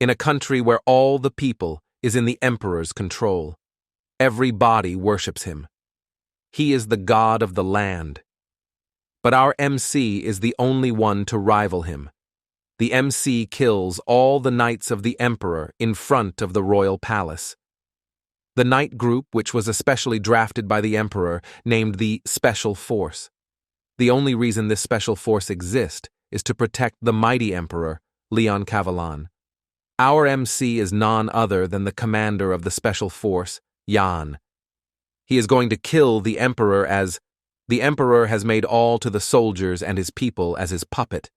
in a country where all the people is in the emperor's control. Every body worships him. He is the god of the land. But our MC is the only one to rival him. The MC kills all the knights of the emperor in front of the royal palace. The knight group, which was especially drafted by the emperor, named the Special Force. The only reason this special force exists is to protect the mighty emperor, Leon Cavalon. Our MC is none other than the commander of the special force, Yan. He is going to kill the emperor as the emperor has made all to the soldiers and his people as his puppet.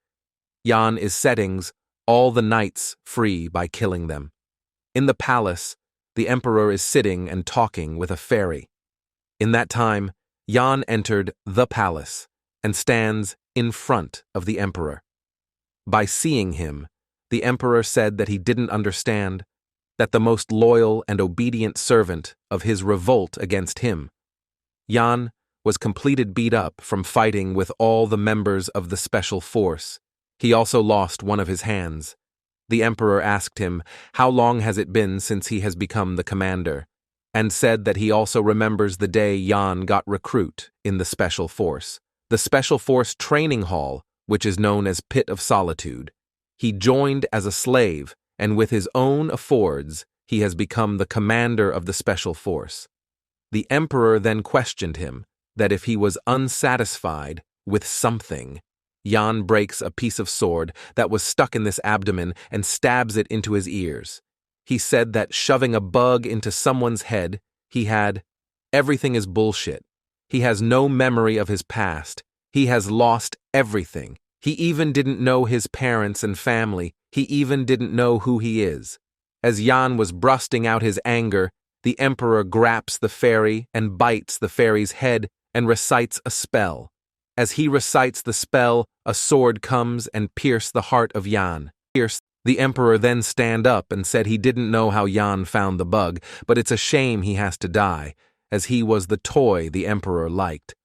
Yan is setting all the knights free by killing them. In the palace, the emperor is sitting and talking with a fairy. In that time, Yan entered the palace and stands in front of the emperor. By seeing him, the emperor said that he didn't understand, that the most loyal and obedient servant of his revolt against him, Yan, was completely beat up from fighting with all the members of the special force. He also lost one of his hands. The emperor asked him how long has it been since he has become the commander, and said that he also remembers the day Yan got recruit in the special force. The Special Force Training Hall, which is known as Pit of Solitude. He joined as a slave, and with his own affords, he has become the commander of the Special Force. The emperor then questioned him that if he was unsatisfied with something, Yan breaks a piece of sword that was stuck in this abdomen and stabs it into his ears. He said that shoving a bug into someone's head, everything is bullshit. He has no memory of his past. He has lost everything. He even didn't know his parents and family. He even didn't know who he is. As Yan was bursting out his anger, the emperor grabs the fairy and bites the fairy's head and recites a spell. As he recites the spell, a sword comes and pierces the heart of Yan. The emperor then stand up and said he didn't know how Yan found the bug, but it's a shame he has to die, as he was the toy the emperor liked.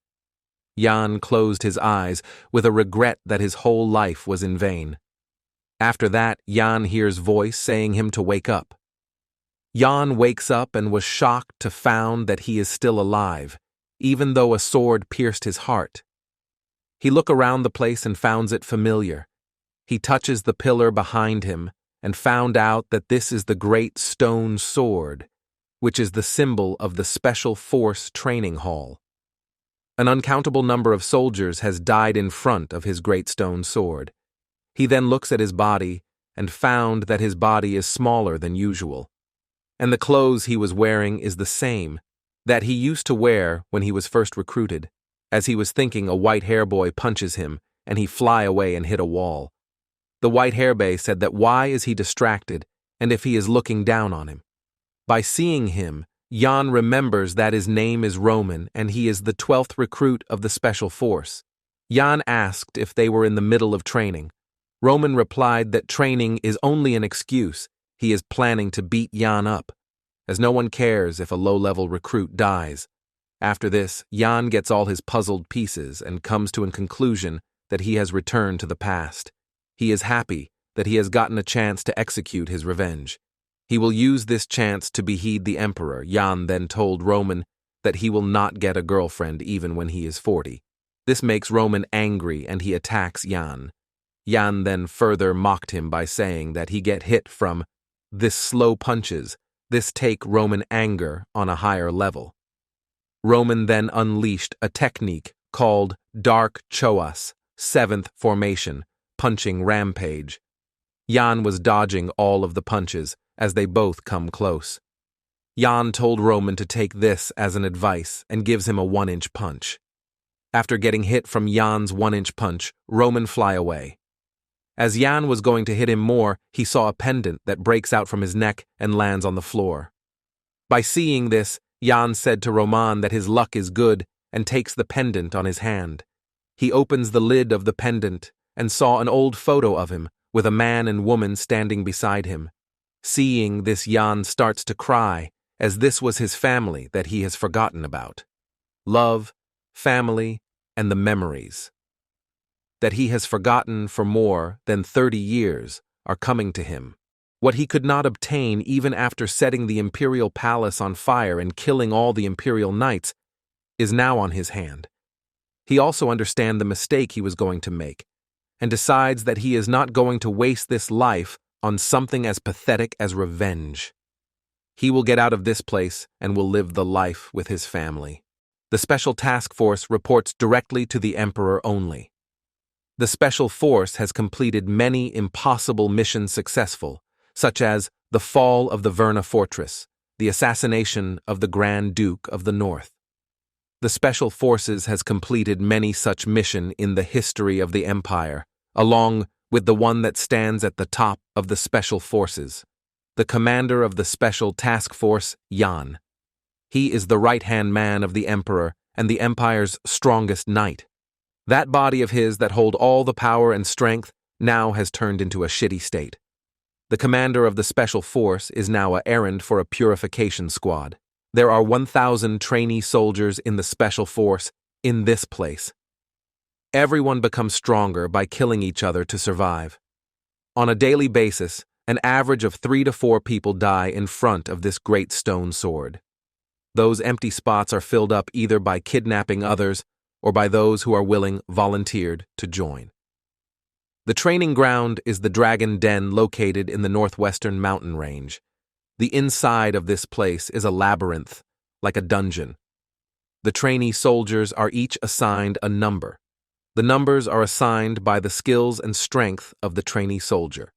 Yan closed his eyes with a regret that his whole life was in vain. After that, Yan hears voice saying him to wake up. Yan wakes up and was shocked to find that he is still alive, even though a sword pierced his heart. He look around the place and finds it familiar. He touches the pillar behind him and found out that this is the great stone sword, which is the symbol of the Special Force Training Hall. An uncountable number of soldiers has died in front of his great stone sword. He then looks at his body and found that his body is smaller than usual, and the clothes he was wearing is the same that he used to wear when he was first recruited. As he was thinking, a white hair boy punches him, and he fly away and hit a wall. The white hair boy said that why is he distracted, and if he is looking down on him. By seeing him, Yan remembers that his name is Roman and he is the 12th recruit of the Special Force. Yan asked if they were in the middle of training. Roman replied that training is only an excuse. He is planning to beat Yan up, as no one cares if a low-level recruit dies. After this, Yan gets all his puzzled pieces and comes to a conclusion that he has returned to the past. He is happy that he has gotten a chance to execute his revenge. He will use this chance to behead the emperor. Yan then told Roman that he will not get a girlfriend even when he is 40. This makes Roman angry and he attacks Yan. Yan then further mocked him by saying that he get hit from this slow punches. This take Roman anger on a higher level. Roman then unleashed a technique called Dark Choas, 7th formation, punching rampage. Yan was dodging all of the punches as they both come close. Yan told Roman to take this as an advice and gives him a 1-inch punch. After getting hit from Yan's 1-inch punch, Roman fly away. As Yan was going to hit him more, he saw a pendant that breaks out from his neck and lands on the floor. By seeing this, Yan said to Roman that his luck is good and takes the pendant on his hand. He opens the lid of the pendant and saw an old photo of him with a man and woman standing beside him. Seeing this, Yan starts to cry, as this was his family that he has forgotten about. Love, family, and the memories that he has forgotten for more than 30 years are coming to him. What he could not obtain even after setting the imperial palace on fire and killing all the imperial knights is now on his hand. He also understands the mistake he was going to make, and decides that he is not going to waste this life on something as pathetic as revenge. He will get out of this place and will live the life with his family. The Special Task Force reports directly to the Emperor only. The Special Force has completed many impossible missions successful, such as the fall of the Verna Fortress, the assassination of the Grand Duke of the North. The Special Forces has completed many such missions in the history of the Empire, along with the one that stands at the top of the Special Forces, the commander of the Special Task Force, Yan. He is the right-hand man of the Emperor and the Empire's strongest knight. That body of his that hold all the power and strength now has turned into a shitty state. The commander of the Special Force is now an errand for a purification squad. There are 1,000 trainee soldiers in the Special Force in this place. Everyone becomes stronger by killing each other to survive. On a daily basis, an average of 3 to 4 people die in front of this great stone sword. Those empty spots are filled up either by kidnapping others or by those who are willing volunteered to join. The training ground is the Dragon Den located in the northwestern mountain range. The inside of this place is a labyrinth, like a dungeon. The trainee soldiers are each assigned a number. The numbers are assigned by the skills and strength of the trainee soldier,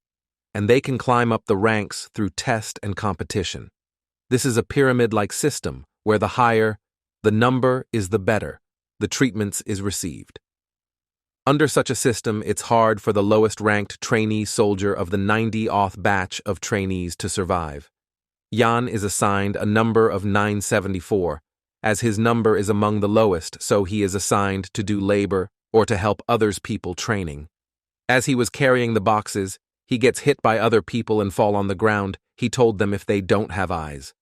and they can climb up the ranks through test and competition. This is a pyramid-like system where the higher the number is, the better the treatments is received. Under such a system, it's hard for the lowest-ranked trainee soldier of the 90th batch of trainees to survive. Yan is assigned a number of 974, as his number is among the lowest, so he is assigned to do labor or to help others people training. As he was carrying the boxes, he gets hit by other people and fall on the ground. He told them if they don't have eyes.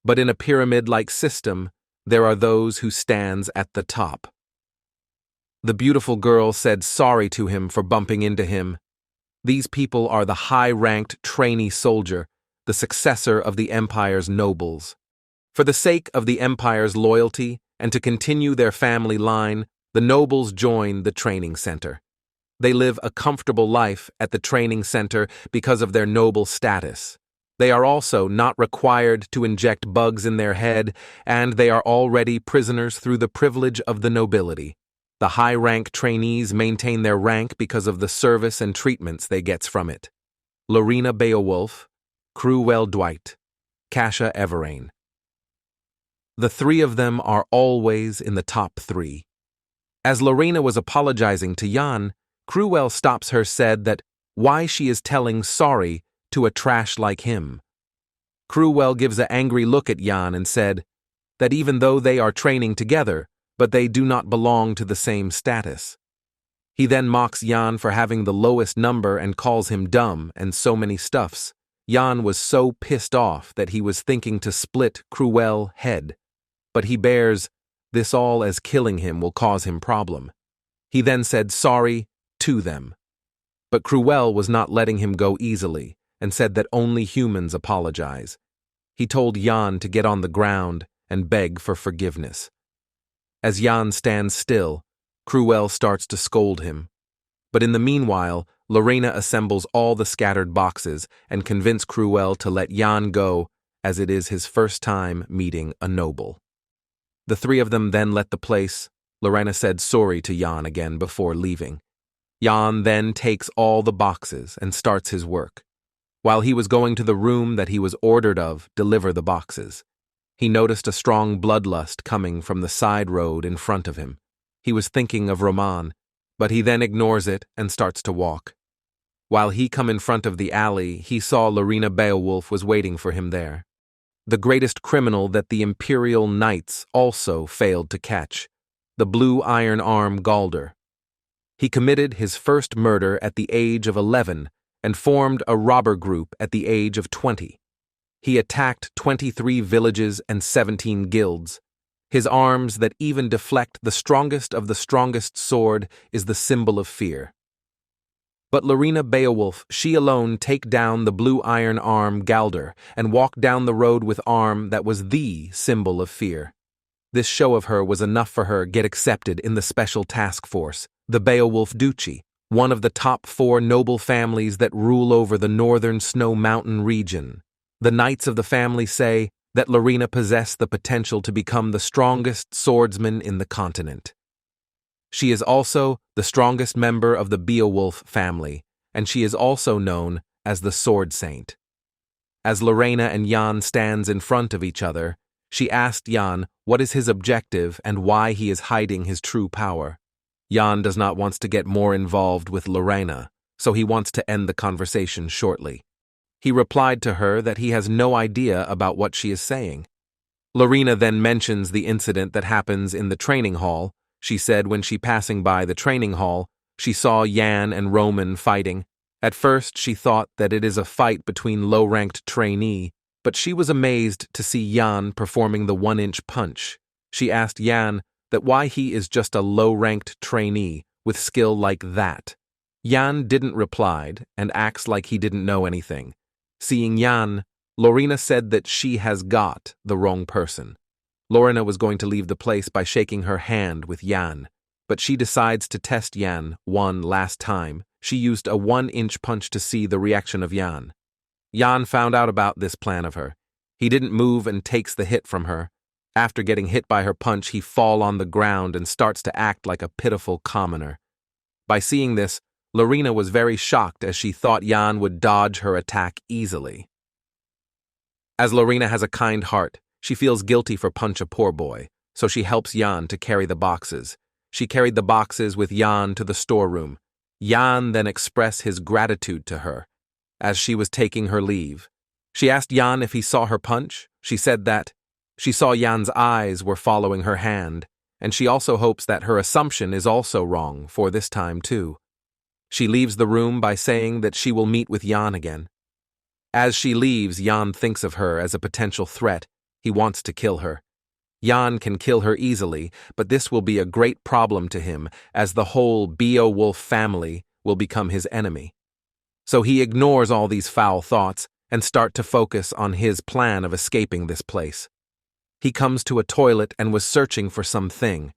But in a pyramid-like system, there are those who stands at the top. The beautiful girl said sorry to him for bumping into him. These people are the high-ranked trainee soldier, the successor of the Empire's nobles. For the sake of the Empire's loyalty and to continue their family line, the nobles join the training center. They live a comfortable life at the training center because of their noble status. They are also not required to inject bugs in their head, and they are already prisoners through the privilege of the nobility. The high-rank trainees maintain their rank because of the service and treatments they get from it. Lorena Beowulf, Crewell Dwight, Kasha Everain. The 3 of them are always in the top 3. As Lorena was apologizing to Yan, Crewell stops her, said that why she is telling sorry to a trash like him. Crewell gives an angry look at Yan and said that even though they are training together, but they do not belong to the same status. He then mocks Yan for having the lowest number and calls him dumb and so many stuffs. Yan was so pissed off that he was thinking to split Crewell's head, but he bears this all as killing him will cause him problem. He then said sorry to them. But Crewell was not letting him go easily and said that only humans apologize. He told Yan to get on the ground and beg for forgiveness. As Yan stands still, Crewell starts to scold him. But in the meanwhile, Lorena assembles all the scattered boxes and convinces Crewell to let Yan go, as it is his first time meeting a noble. The 3 of them then let the place. Lorena said sorry to Yan again before leaving. Yan then takes all the boxes and starts his work. While he was going to the room that he was ordered of deliver the boxes, he noticed a strong bloodlust coming from the side road in front of him. He was thinking of Roman, but he then ignores it and starts to walk. While he come in front of the alley, he saw Lorena Beowulf was waiting for him there. The greatest criminal that the Imperial Knights also failed to catch, the Blue Iron Arm Galder. He committed his first murder at the age of 11 and formed a robber group at the age of 20. He attacked 23 villages and 17 guilds. His arms that even deflect the strongest of the strongest sword is the symbol of fear. But Lorena Beowulf, she alone, take down the blue iron arm Galder and walk down the road with arm that was the symbol of fear. This show of her was enough for her get accepted in the special task force, the Beowulf Duchy, one of the top 4 noble families that rule over the northern Snow Mountain region. The knights of the family say that Lorena possessed the potential to become the strongest swordsman in the continent. She is also the strongest member of the Beowulf family, and she is also known as the Sword Saint. As Lorena and Jan stands in front of each other, she asked Jan what is his objective and why he is hiding his true power. Jan does not want to get more involved with Lorena, so he wants to end the conversation shortly. He replied to her that he has no idea about what she is saying. Lorena then mentions the incident that happens in the training hall. She said when she passing by the training hall, she saw Jan and Roman fighting. At first she thought that it is a fight between low-ranked trainee, but she was amazed to see Jan performing the 1-inch punch. She asked Jan that why he is just a low-ranked trainee with skill like that. Jan didn't reply and acts like he didn't know anything. Seeing Jan, Lorena said that she has got the wrong person. Lorena was going to leave the place by shaking her hand with Jan, but she decides to test Jan one last time. She used a 1-inch punch to see the reaction of Jan. Jan found out about this plan of her. He didn't move and takes the hit from her. After getting hit by her punch, he fall on the ground and starts to act like a pitiful commoner. By seeing this, Lorena was very shocked as she thought Jan would dodge her attack easily. As Lorena has a kind heart, she feels guilty for punch a poor boy, so she helps Jan to carry the boxes. She carried the boxes with Jan to the storeroom. Jan then expressed his gratitude to her as she was taking her leave. She asked Jan if he saw her punch. She said that she saw Jan's eyes were following her hand, and she also hopes that her assumption is also wrong for this time too. She leaves the room by saying that she will meet with Jan again. As she leaves, Jan thinks of her as a potential threat. He wants to kill her. Jan can kill her easily, but this will be a great problem to him as the whole Beowulf family will become his enemy. So he ignores all these foul thoughts and starts to focus on his plan of escaping this place. He comes to a toilet and was searching for something.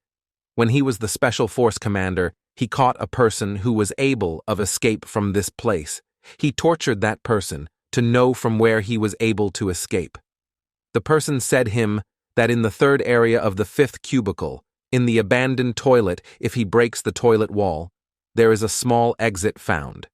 When he was the Special Force commander, he caught a person who was able to escape from this place. He tortured that person to know from where he was able to escape. The person said him that in the 3rd area of the 5th cubicle, in the abandoned toilet, if he breaks the toilet wall, there is a small exit found.